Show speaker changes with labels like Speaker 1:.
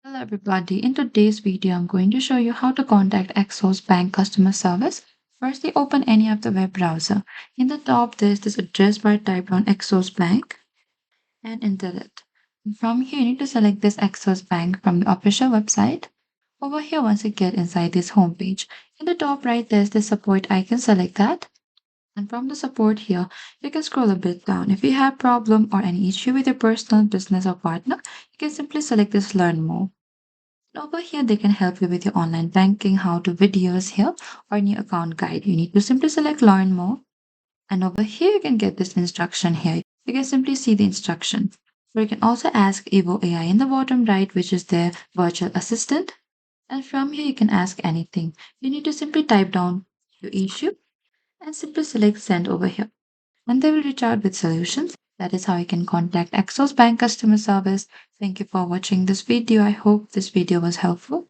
Speaker 1: Hello everybody, in today's video I'm going to show you how to contact Axos Bank customer service. Firstly, open any of the web browser. In the top there's this address bar, type on Axos Bank and enter it. And from here you need to select this Axos Bank from the official website. Over here, once you get inside this homepage, in the top right there's the support icon, select that. And from the support here, you can scroll a bit down. If you have problem or any issue with your personal business or partner, you can simply select this learn more. Over here, they can help you with your online banking, how to videos here, or new account guide. You need to simply select learn more. And over here, you can get this instruction here. You can simply see the instruction. Or you can also ask Evo AI in the bottom right, which is their virtual assistant. And from here, you can ask anything. You need to simply type down your issue and simply select send over here. And they will reach out with solutions. That is how you can contact Axos Bank customer service. Thank you for watching this video. I hope this video was helpful.